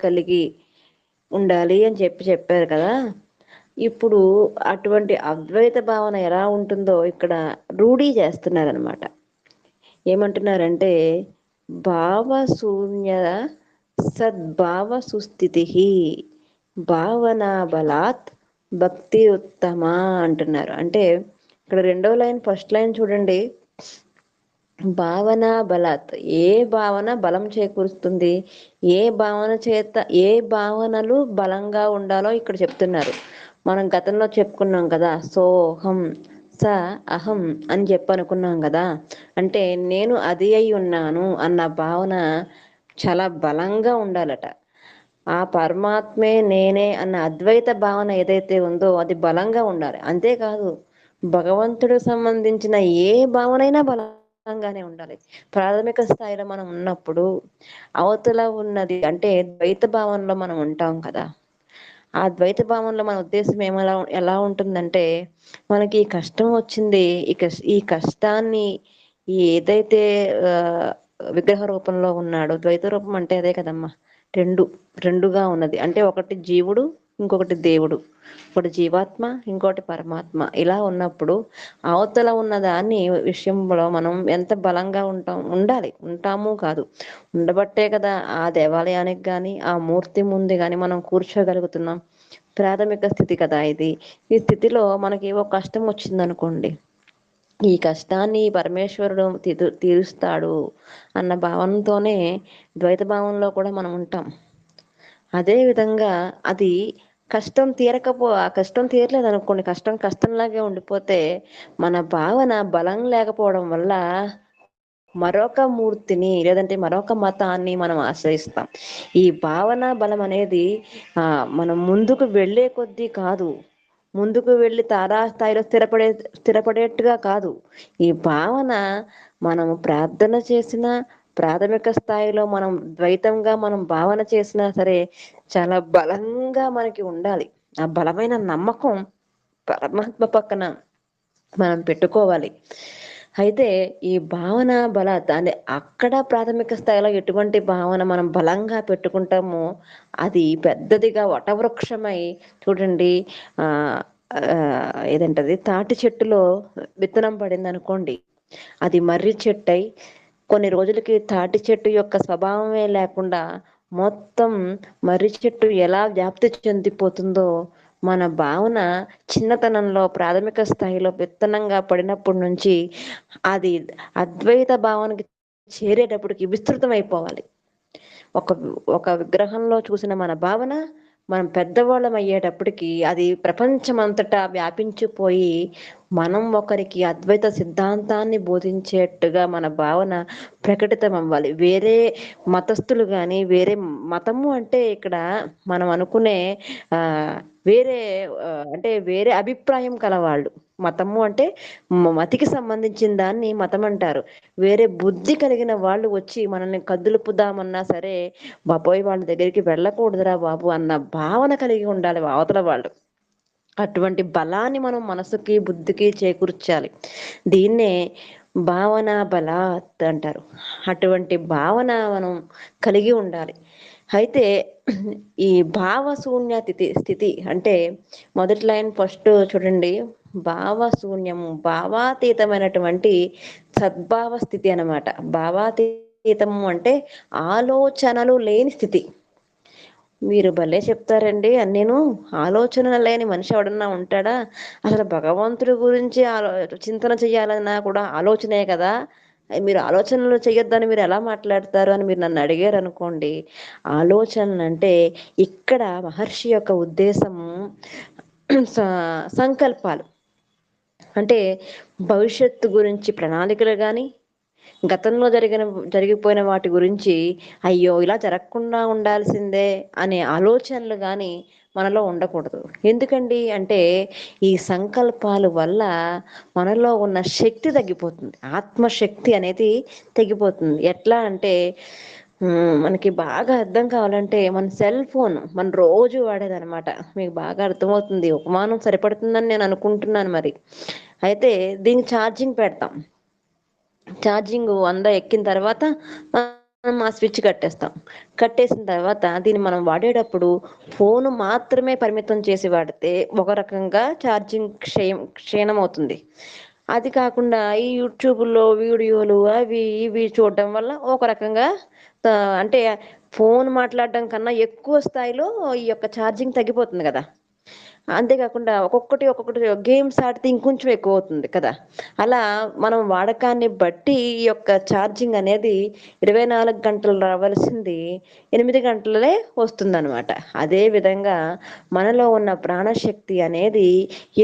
కలిగి ఉండాలి అని చెప్పారు కదా. ఇప్పుడు అటువంటి అద్వైత భావన ఎలా ఉంటుందో ఇక్కడ రూఢీ చేస్తున్నారనమాట. ఏమంటున్నారంటే భావశూన్య సద్భావ సుస్థితి భావనా బలాత్ భక్తి ఉత్తమ అంటున్నారు. అంటే ఇక్కడ రెండో లైన్ ఫస్ట్ లైన్ చూడండి. భావన బలాత్, ఏ భావన బలం చేకూరుస్తుంది, ఏ భావన చేత ఏ భావనలు బలంగా ఉండాలో ఇక్కడ చెప్తున్నారు. మనం గతంలో చెప్పుకున్నాం కదా, సోహం స అహం అని అనుకున్నాం కదా. అంటే నేను అది అయి ఉన్నాను అన్న భావన చాలా బలంగా ఉండాలట. ఆ పరమాత్మే నేనే అన్న అద్వైత భావన ఏదైతే ఉందో అది బలంగా ఉండాలి. అంతేకాదు భగవంతుడికి సంబంధించిన ఏ భావనైనా బలంగానే ఉండాలి. ప్రాథమిక స్థాయిలో మనం ఉన్నప్పుడు అవతల ఉన్నది అంటే ద్వైత భావనలో మనం ఉంటాం కదా. ఆ ద్వైత భావనలో మన ఉద్దేశం ఎలా ఉంటుందంటే, మనకి కష్టం వచ్చింది, ఈ కష్టాన్ని ఏదైతే విగ్రహ రూపంలో ఉన్నాడో, ద్వైత రూపం అంటే అదే కదమ్మా, రెండుగా ఉన్నది. అంటే ఒకటి జీవుడు, ఇంకొకటి దేవుడు, ఒకటి జీవాత్మ, ఇంకోటి పరమాత్మ. ఇలా ఉన్నప్పుడు అవతల ఉన్న దాన్ని విషయంలో మనం ఎంత బలంగా ఉంటాము కాదు, ఉండబట్టే కదా ఆ దేవాలయానికి కానీ ఆ మూర్తి ముందు కానీ మనం కూర్చోగలుగుతున్నాం. ప్రాథమిక స్థితి కదా ఇది. ఈ స్థితిలో మనకి ఏవో కష్టం వచ్చిందనుకోండి, ఈ కష్టాన్ని పరమేశ్వరుడు తీరుస్తాడు అన్న భావనతోనే ద్వైత భావంలో కూడా మనం ఉంటాం. అదే విధంగా అది ఆ కష్టం తీరలేదు అనుకోండి, కష్టంలాగే ఉండిపోతే మన భావన బలం లేకపోవడం వల్ల మరొక మూర్తిని లేదంటే మరొక మతాన్ని మనం ఆశ్రయిస్తాం. ఈ భావన బలం అనేది మనం ముందుకు వెళ్ళే కొద్దీ కాదు, ముందుకు వెళ్ళి తారాస్థాయిలో స్థిరపడేట్టుగా కాదు. ఈ భావన మనము ప్రార్థన చేసిన ప్రాథమిక స్థాయిలో మనం ద్వైతంగా మనం భావన చేసినా సరే చాలా బలంగా మనకి ఉండాలి. ఆ బలమైన నమ్మకం పరమాత్మ పక్కన మనం పెట్టుకోవాలి. అయితే ఈ భావన దాన్ని అక్కడ ప్రాథమిక స్థాయిలో ఎటువంటి భావన మనం బలంగా పెట్టుకుంటామో అది పెద్దదిగా వటవృక్షమై, చూడండి ఏదంటది, తాటి చెట్టులో విత్తనం పడింది అనుకోండి, అది మర్రి చెట్టు అయి కొన్ని రోజులకి తాటి చెట్టు యొక్క స్వభావమే లేకుండా మొత్తం మర్రి చెట్టు ఎలా వ్యాప్తి చెందిపోతుందో, మన భావన చిన్నతనంలో ప్రాథమిక స్థాయిలో విత్తనంగా పడినప్పటి నుంచి అది అద్వైత భావనకి చేరేటప్పటికి విస్తృతం అయిపోవాలి. ఒక విగ్రహంలో చూసిన మన భావన మనం పెద్దవాళ్ళం అయ్యేటప్పటికి అది ప్రపంచమంతటా వ్యాపించిపోయి మనం ఒకరికి అద్వైత సిద్ధాంతాన్ని బోధించేట్టుగా మన భావన ప్రకటితం అవ్వాలి. వేరే మతస్థులు కానీ, వేరే మతము అంటే ఇక్కడ మనం అనుకునే వేరే అంటే వేరే అభిప్రాయం కలవాళ్ళు. మతము అంటే మతికి సంబంధించిన దాన్ని మతం అంటారు. వేరే బుద్ధి కలిగిన వాళ్ళు వచ్చి మనల్ని కదులుపుదామన్నా సరే, బాబోయ్ వాళ్ళ దగ్గరికి వెళ్ళకూడదురా బాబు అన్న భావన కలిగి ఉండాలి అవతల వాళ్ళు. అటువంటి బలాన్ని మనం మనసుకి బుద్ధికి చేకూర్చాలి. దీన్నే భావన బలాత్ అంటారు. అటువంటి భావన మనం కలిగి ఉండాలి. అయితే ఈ భావశూన్య స్థితి అంటే మొదటి లైన్ ఫస్ట్ చూడండి, భావశూన్యము భావాతీతమైనటువంటి సద్భావ స్థితి అన్నమాట. భావాతీతము అంటే ఆలోచనలు లేని స్థితి. మీరు భలే చెప్తారండి. నేను ఆలోచన లేని మనిషి ఎవడన్నా ఉంటాడా? అసలు భగవంతుడి గురించి చింతన చెయ్యాలన్నా కూడా ఆలోచనే కదా. మీరు ఆలోచనలు చెయ్యొద్దని మీరు ఎలా మాట్లాడతారు అని మీరు నన్ను అడిగారు అనుకోండి. ఆలోచనలు అంటే ఇక్కడ మహర్షి యొక్క ఉద్దేశము సంకల్పాలు. అంటే భవిష్యత్తు గురించి ప్రణాళికలు కానీ, గతంలో జరిగిపోయిన వాటి గురించి అయ్యో ఇలా జరగకుండా ఉండాల్సిందే అనే ఆలోచనలు కానీ మనలో ఉండకూడదు. ఎందుకండి అంటే ఈ సంకల్పాల వల్ల మనలో ఉన్న శక్తి తగ్గిపోతుంది, ఆత్మశక్తి అనేది తగ్గిపోతుంది. ఎట్లా అంటే మనకి బాగా అర్థం కావాలంటే మన సెల్ ఫోన్ మనం రోజు వాడేదనమాట. మీకు బాగా అర్థమవుతుంది, ఉపమానం సరిపడుతుందని నేను అనుకుంటున్నాను. మరి అయితే దీనికి ఛార్జింగ్ పెడతాం. ఛార్జింగ్ 100 ఎక్కిన తర్వాత మనం ఆ స్విచ్ కట్టేస్తాం. కట్టేసిన తర్వాత దీన్ని మనం వాడేటప్పుడు ఫోను మాత్రమే పరిమితం చేసి వాడితే ఒక రకంగా ఛార్జింగ్ క్షీణమవుతుంది. అది కాకుండా ఈ యూట్యూబ్‌లో వీడియోలు అవి ఇవి చూడడం వల్ల ఒక రకంగా అంటే ఫోను మాట్లాడడం కన్నా ఎక్కువ స్థాయిలో ఈ యొక్క ఛార్జింగ్ తగ్గిపోతుంది గదా! అంతేకాకుండా ఒక్కొక్కటి గేమ్స్ ఆడితే ఇంకొంచెం ఎక్కువవుతుంది కదా! అలా మనం వాడకాన్ని బట్టి ఈ యొక్క ఛార్జింగ్ అనేది 24 గంటలు రావాల్సింది 8 గంటలే వస్తుందనమాట. అదే విధంగా మనలో ఉన్న ప్రాణశక్తి అనేది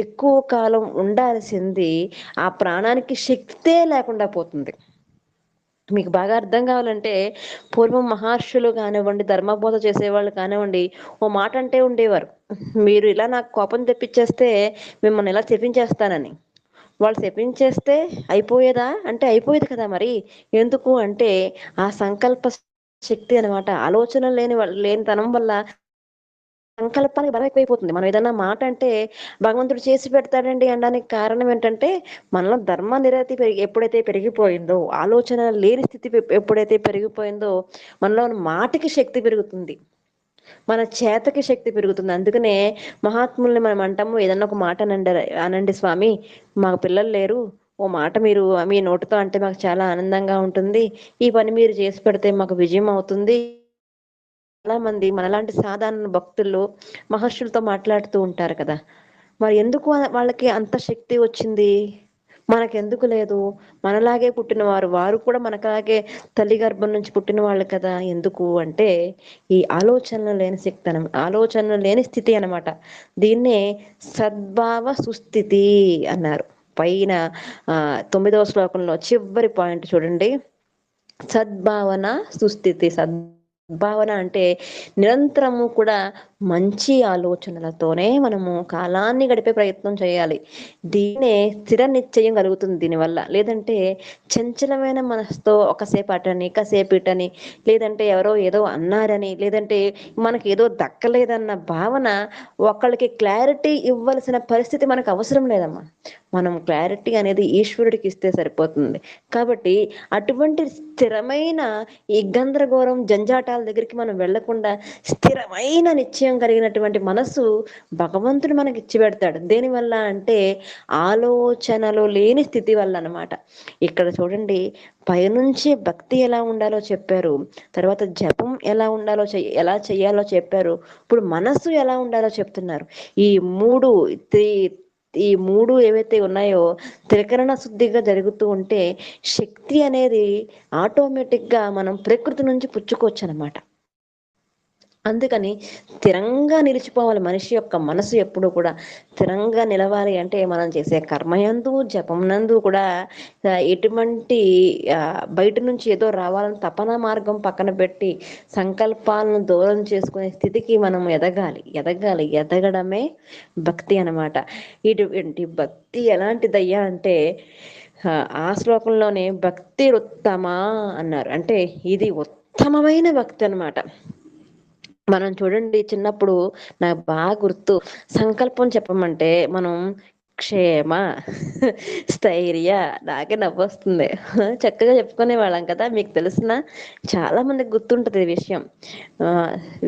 ఎక్కువ కాలం ఉండాల్సింది ఆ ప్రాణానికి శక్తే లేకుండా పోతుంది. మీకు బాగా అర్థం కావాలంటే పూర్వం మహర్షులు కానివ్వండి, ధర్మబోధ చేసేవాళ్ళు కానివ్వండి, ఓ మాట అంటే ఉండేవారు. మీరు ఇలా నాకు కోపం తెప్పించేస్తే మిమ్మల్ని ఇలా శపించేస్తానని. వాళ్ళు శపించేస్తే అయిపోయేదా? అంటే అయిపోయేది కదా మరి. ఎందుకు అంటే ఆ సంకల్ప శక్తి అనమాట. ఆలోచన లేనితనం వల్ల సంకల్పానికి బలం ఎక్కువైపోతుంది. మనం ఏదన్నా మాట అంటే భగవంతుడు చేసి పెడతాడండి అనడానికి కారణం ఏంటంటే, మనలో ధర్మ నిరతి ఎప్పుడైతే పెరిగిపోయిందో, ఆలోచన లేని స్థితి ఎప్పుడైతే పెరిగిపోయిందో, మనలో ఉన్న మాటకి శక్తి పెరుగుతుంది. మన చేతకి శక్తి పెరుగుతుంది. అందుకనే మహాత్ముల్ని మనం అంటాము, ఏదన్నా ఒక మాట అనండి స్వామి, మాకు పిల్లలు లేరు. ఓ మాట మీరు మీ నోటితో అంటే మాకు చాలా ఆనందంగా ఉంటుంది. ఈ పని మీరు చేసి పెడితే మాకు విజయం అవుతుంది. చాలా మంది మనలాంటి సాధారణ భక్తులు మహర్షులతో మాట్లాడుతూ ఉంటారు కదా! మరి ఎందుకు వాళ్ళకి అంత శక్తి వచ్చింది? మనకెందుకు లేదు? మనలాగే పుట్టినవారు. వారు కూడా మనలాగే తల్లి గర్భం నుంచి పుట్టిన వాళ్ళు కదా! ఎందుకు అంటే ఈ ఆలోచనలు లేని స్థితి అనమాట. దీన్నే సద్భావ సుస్థితి అన్నారు. పైన 9వ శ్లోకంలో చివరి పాయింట్ చూడండి. సద్భావన సుస్థితి. సద్భావన అంటే నిరంతరము కూడా మంచి ఆలోచనలతోనే మనము కాలాన్ని గడిపే ప్రయత్నం చేయాలి. దీన్నే స్థిర నిశ్చయం కలుగుతుంది దీనివల్ల. లేదంటే చంచలమైన మనసుతో ఒకసేపు అటని, కాసేపు ఇటని, లేదంటే ఎవరో ఏదో అన్నారని, లేదంటే మనకేదో దక్కలేదన్న భావన, ఒకళ్ళకి క్లారిటీ ఇవ్వాల్సిన పరిస్థితి మనకు అవసరం లేదమ్మా. మనం క్లారిటీ అనేది ఈశ్వరుడికి ఇస్తే సరిపోతుంది. కాబట్టి అటువంటి స్థిరమైన ఈ గందరగోళం, జంజాటాల దగ్గరికి మనం వెళ్ళకుండా స్థిరమైన నిశ్చయం కలిగినటువంటి మనస్సు భగవంతుడు మనకి ఇచ్చి పెడతాడు. దేనివల్ల అంటే ఆలోచనలు లేని స్థితి వల్ల అనమాట. ఇక్కడ చూడండి, పైనుంచి భక్తి ఎలా ఉండాలో చెప్పారు. తర్వాత జపం ఎలా చేయాలో చెప్పారు. ఇప్పుడు మనస్సు ఎలా ఉండాలో చెప్తున్నారు. ఈ మూడు త్రీ ఈ మూడు ఏవైతే ఉన్నాయో త్రికరణ శుద్ధిగా జరుగుతూ ఉంటే శక్తి అనేది ఆటోమేటిక్గా మనం ప్రకృతి నుంచి పుచ్చుకోవచ్చు అనమాట. అందుకని స్థిరంగా నిలిచిపోవాలి. మనిషి యొక్క మనసు ఎప్పుడు కూడా స్థిరంగా నిలవాలి అంటే మనం చేసే కర్మయందు, జపం నందు కూడా ఎటువంటి బయట నుంచి ఏదో రావాలని తపన మార్గం పక్కన పెట్టి సంకల్పాలను దూరం చేసుకునే స్థితికి మనం ఎదగడమే భక్తి అనమాట. ఇటువంటి భక్తి ఎలాంటిదయ్యా అంటే ఆ శ్లోకంలోనే భక్తి ఉత్తమ అన్నారు. అంటే ఇది ఉత్తమమైన భక్తి అనమాట. మనం చూడండి, చిన్నప్పుడు నాకు బాగా గుర్తు, సంకల్పం చెప్పమంటే మనం క్షేమ, స్థైర్య, నాకే నవ్వొస్తుంది. చక్కగా చెప్పుకునే వాళ్ళం కదా. మీకు తెలిసిన చాలా మందికి గుర్తుంటది ఈ విషయం.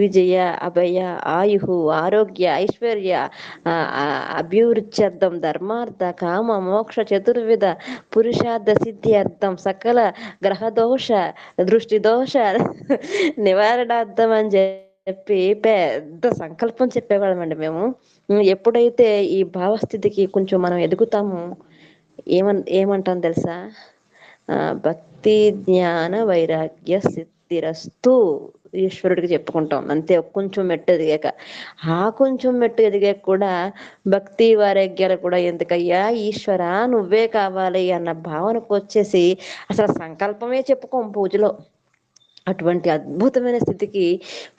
విజయ, అభయ, ఆయుహు, ఆరోగ్య, ఐశ్వర్య, అభివృద్ధ్యర్థం, ధర్మార్థ, కామ, మోక్ష, చతుర్విధ పురుషార్థ సిద్ధి అర్థం, సకల గ్రహదోష, దృష్టి దోష నివారణార్థం అని చెప్పి పెద్ద సంకల్పం చెప్పేవాళ్ళమండి మేము. ఎప్పుడైతే ఈ భావస్థితికి కొంచెం మనం ఎదుగుతామో ఏమంటాం తెలుసా? భక్తి జ్ఞాన వైరాగ్య సిద్ధిరస్తు ఈశ్వరుడికి చెప్పుకుంటాం అంతే. కొంచెం మెట్టు ఎదిగాక, ఆ కొంచెం మెట్టు ఎదిగాక కూడా భక్తి వైరాగ్యాలు కూడా ఎందుకయ్యా, ఈశ్వర నువ్వే కావాలి అన్న భావనకు వచ్చేసి అసలు సంకల్పమే చెప్పుకోం పూజలో. అటువంటి అద్భుతమైన స్థితికి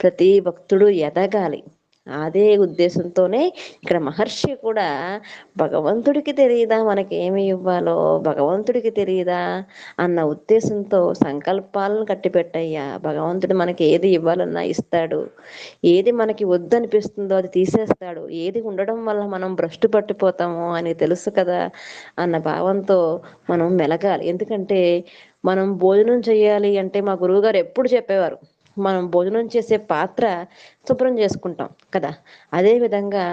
ప్రతి భక్తుడు ఎదగాలి. అదే ఉద్దేశంతోనే ఇక్కడ మహర్షి కూడా భగవంతుడికి తెలియదా మనకి ఏమి ఇవ్వాలో, భగవంతుడికి తెలియదా అన్న ఉద్దేశంతో సంకల్పాలను కట్టిపెట్టయ్యా. భగవంతుడు మనకి ఏది ఇవ్వాలన్నా ఇస్తాడు, ఏది మనకి వద్దనిపిస్తుందో అది తీసేస్తాడు, ఏది ఉండడం వల్ల మనం భ్రష్టు పట్టిపోతామో అని తెలుసు కదా అన్న భావంతో మనం మెలగాలి. ఎందుకంటే మనం భోజనం చేయాలి అంటే మా గురువుగారు ఎప్పుడు చెప్పేవారు, మనం భోజనం చేసే పాత్ర శుభ్రం చేసుకుంటాం కదా. అదే విధంగా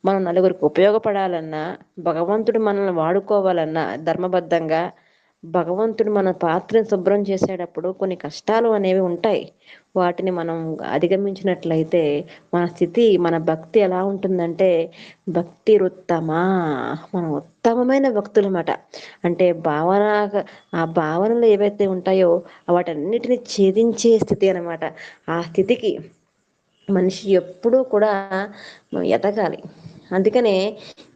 మనం నలుగురికి ఉపయోగపడాలన్నా, భగవంతుడు మనల్ని వాడుకోవాలన్నా ధర్మబద్ధంగా, భగవంతుడు మన పాత్రను శుభ్రం చేసేటప్పుడు కొన్ని కష్టాలు అనేవి ఉంటాయి. వాటిని మనం అధిగమించినట్లయితే మన స్థితి, మన భక్తి ఎలా ఉంటుందంటే భక్తి ఉత్తమా, మనం ఉత్తమమైన భక్తులన్నమాట. అంటే భావన, ఆ భావనలు ఏవైతే ఉంటాయో వాటన్నిటిని ఛేదించే స్థితి అన్నమాట. ఆ స్థితికి మనిషి ఎప్పుడూ కూడా ఎదగాలి. అందుకనే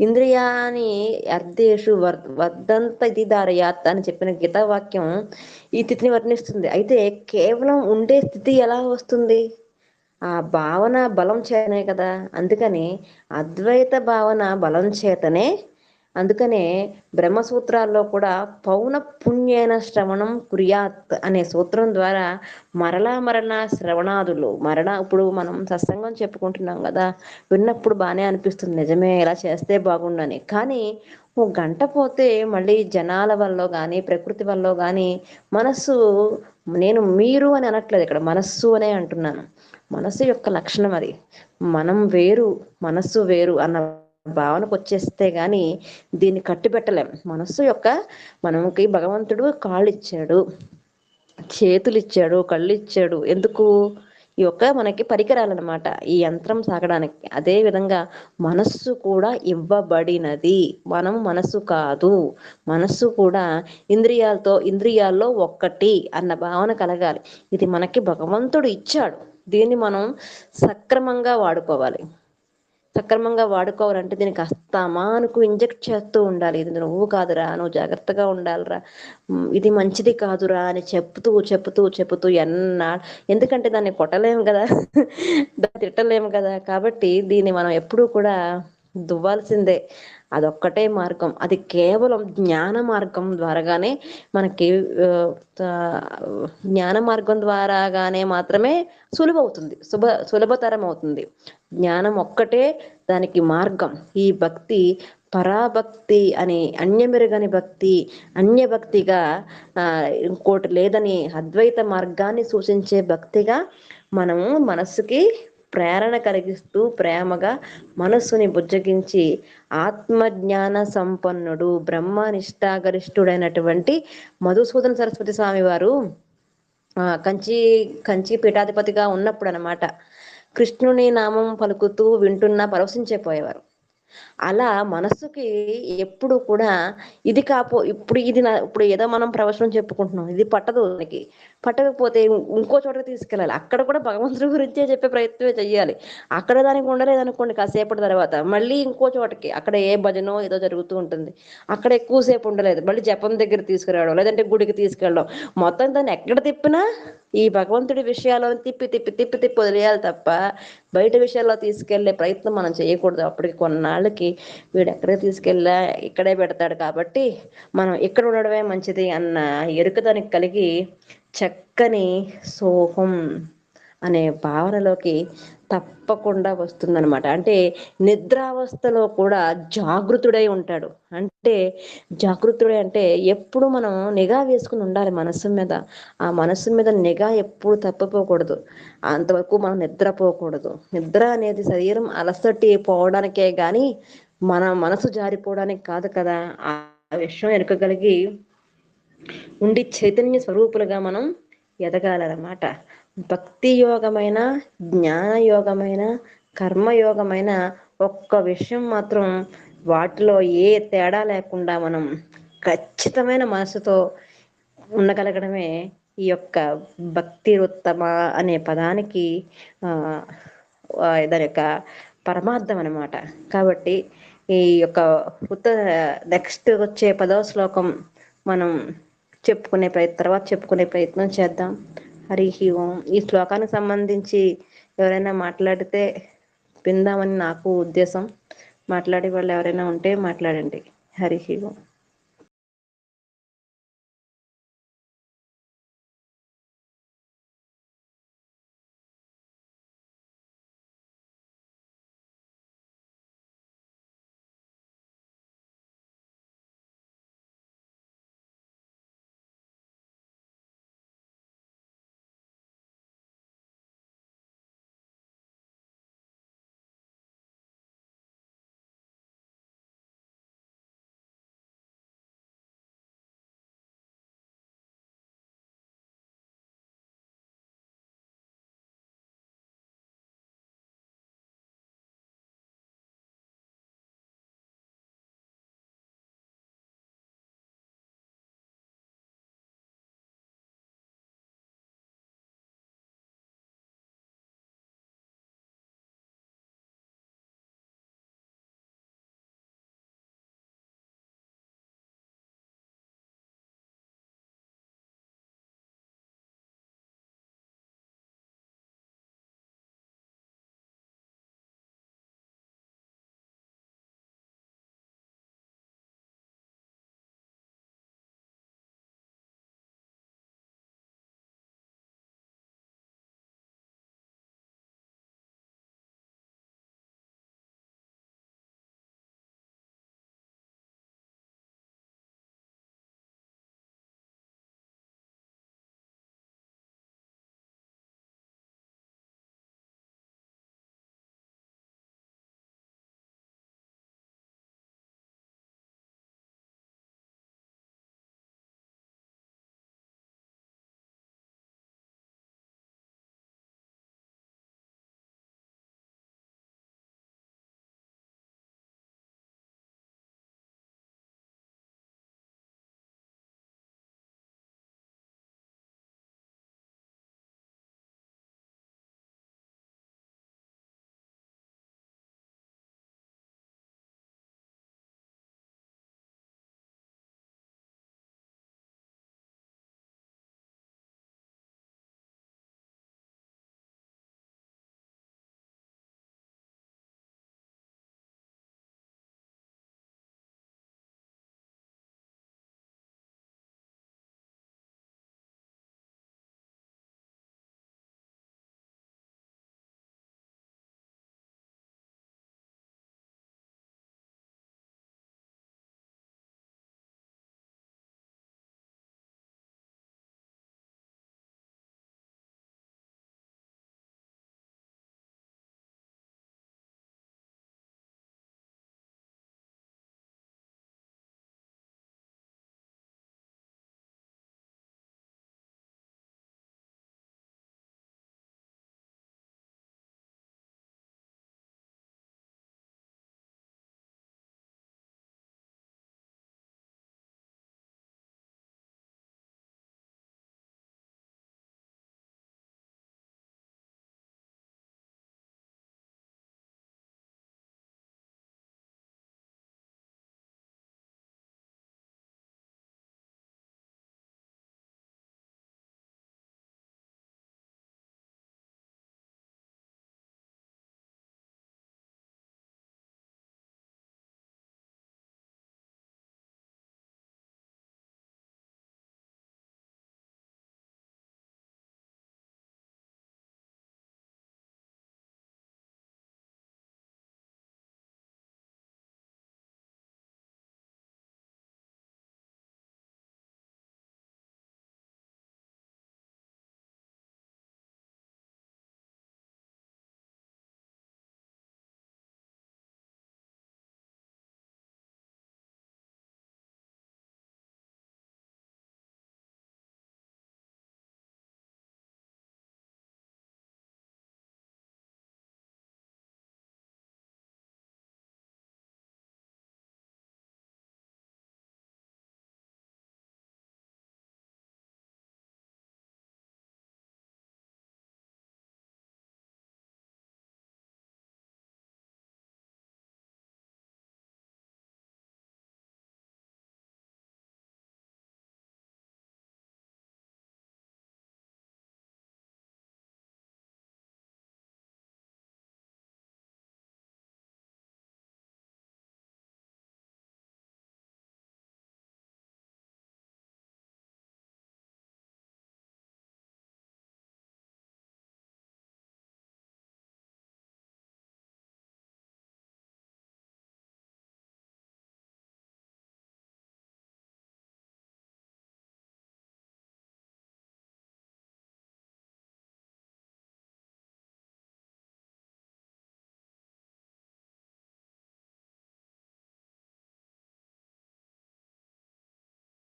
ఇంద్రియాని అర్ధేషు వర్ధంత ఇది ధారయాత్ అని చెప్పిన గీతావాక్యం ఈ స్థితిని వర్ణిస్తుంది. అయితే కేవలం ఉండే స్థితి ఎలా వస్తుంది? ఆ భావన బలం చేతనే కదా. అందుకని అద్వైత భావన బలం చేతనే. అందుకనే బ్రహ్మసూత్రాల్లో కూడా పౌన పుణ్యేన శ్రవణం కుర్యాత్ అనే సూత్రం ద్వారా మరలా మరలా శ్రవణాదులు ఇప్పుడు మనం సత్సంగం చెప్పుకుంటున్నాం కదా, విన్నప్పుడు బాగానే అనిపిస్తుంది, నిజమే ఇలా చేస్తే బాగుండని. కానీ ఓ గంట పోతే మళ్ళీ జనాల వల్ల కానీ ప్రకృతి వల్ల కానీ మనస్సు, నేను మీరు అని అనట్లేదు, ఇక్కడ మనస్సు అనే అంటున్నాను, మనసు యొక్క లక్షణం అది. మనం వేరు, మనస్సు వేరు అన్న భావనకు వచ్చేస్తే గాని దీన్ని కట్టిపెట్టలేం. మనస్సు యొక్క, మనకి భగవంతుడు కాళ్ళు ఇచ్చాడు, చేతులు ఇచ్చాడు, కళ్ళు ఇచ్చాడు. ఎందుకు? ఈ యొక్క మనకి పరికరాలన్నమాట, ఈ యంత్రం సాగడానికి. అదే విధంగా మనస్సు కూడా ఇవ్వబడినది. మనం మనస్సు కాదు, మనస్సు కూడా ఇంద్రియాల్లో ఒక్కటి అన్న భావన కలగాలి. ఇది మనకి భగవంతుడు ఇచ్చాడు, దీన్ని మనం సక్రమంగా వాడుకోవాలి. సక్రమంగా వాడుకోవాలంటే దీనికి అస్తమానుకు ఇంజెక్ట్ చేస్తూ ఉండాలి. ఇది నువ్వు కాదురా, నువ్వు జాగ్రత్తగా ఉండాలిరా, ఇది మంచిది కాదురా అని చెప్తూ చెప్తూ చెప్తూ ఎందుకంటే దాన్ని కొట్టలేము కదా, దాన్ని తిట్టలేము కదా. కాబట్టి దీన్ని మనం ఎప్పుడూ కూడా దువ్వాల్సిందే. అదొక్కటే మార్గం. అది కేవలం జ్ఞాన మార్గం ద్వారాగానే మనకి జ్ఞాన మార్గం ద్వారాగానే మాత్రమే సులువవుతుంది, సులభతరం అవుతుంది. జ్ఞానం ఒక్కటే దానికి మార్గం. ఈ భక్తి పరాభక్తి అని, అన్యమెరుగని భక్తి, అన్యభక్తిగా ఇంకోటి లేదని అద్వైత మార్గాన్ని సూచించే భక్తిగా మనము మనస్సుకి ప్రేరణ కలిగిస్తూ ప్రేమగా మనస్సుని బుజ్జగించి ఆత్మజ్ఞాన సంపన్నుడు బ్రహ్మనిష్టాగరిష్ఠుడైనటువంటి మధుసూదన సరస్వతి స్వామి వారు కంచి పీఠాధిపతిగా ఉన్నప్పుడు అన్నమాట, కృష్ణుని నామం పలుకుతూ వింటున్నా పరవశించిపోయేవారు. అలా మనస్సుకి ఎప్పుడు కూడా ఇది ఇప్పుడు ఏదో మనం ప్రవచనం చెప్పుకుంటున్నాం, ఇది పట్టదు, మనకి పట్టకపోతే ఇంకో చోటకి తీసుకెళ్ళాలి. అక్కడ కూడా భగవంతుడి గురించే చెప్పే ప్రయత్నమే చెయ్యాలి. అక్కడ దానికి ఉండలేదనుకోండి, కాసేపటి తర్వాత మళ్ళీ ఇంకో చోటకి, అక్కడ ఏ భజనో ఏదో జరుగుతూ ఉంటుంది, అక్కడ ఎక్కువసేపు ఉండలేదు, మళ్ళీ జపం దగ్గర తీసుకురావడం, లేదంటే గుడికి తీసుకెళ్ళడం, మొత్తం దాన్ని ఎక్కడ తిప్పినా ఈ భగవంతుడి విషయాల్లో తిప్పి తిప్పి తిప్పి తిప్పి వదిలేయాలి తప్ప బయట విషయాల్లో తీసుకెళ్లే ప్రయత్నం మనం చేయకూడదు. అప్పటికి కొన్నాళ్ళకి వీడు ఎక్కడికి తీసుకెళ్ళా ఇక్కడే పెడతాడు కాబట్టి మనం ఇక్కడ ఉండడమే మంచిది అన్న ఎరుక దానికి కలిగి చక్కని సోహం అనే భావనలోకి తప్పకుండా వస్తుందన్నమాట. అంటే నిద్రావస్థలో కూడా జాగృతుడై ఉంటాడు. అంటే జాగృతుడై అంటే ఎప్పుడు మనం నిఘా వేసుకుని ఉండాలి మనస్సు మీద. ఆ మనస్సు మీద నిఘా ఎప్పుడు తప్పిపోకూడదు. అంతవరకు మనం నిద్రపోకూడదు. నిద్ర అనేది శరీరం అలసటి పోవడానికే గాని మన మనసు జారిపోవడానికి కాదు కదా. ఆ విషయం ఎరకగలిగి ఉండి చైతన్య స్వరూపులుగా మనం ఎదగాలన్నమాట. భక్తి యోగమైన, జ్ఞానయోగమైన, కర్మయోగమైన ఒక్క విషయం మాత్రం వాటిలో ఏ తేడా లేకుండా మనం ఖచ్చితమైన మనసుతో ఉండగలగడమే ఈ యొక్క భక్తి ఉత్తమ అనే పదానికి దాని యొక్క పరమార్థం అనమాట. కాబట్టి ఈ యొక్క నెక్స్ట్ వచ్చే 10వ శ్లోకం మనం తర్వాత చెప్పుకునే ప్రయత్నం చేద్దాం. హరి ఓం. ఈ శ్లోకానికి సంబంధించి ఎవరైనా మాట్లాడితే విందామని నాకు ఉద్దేశం. మాట్లాడే వాళ్ళు ఎవరైనా ఉంటే మాట్లాడండి. హరి ఓం.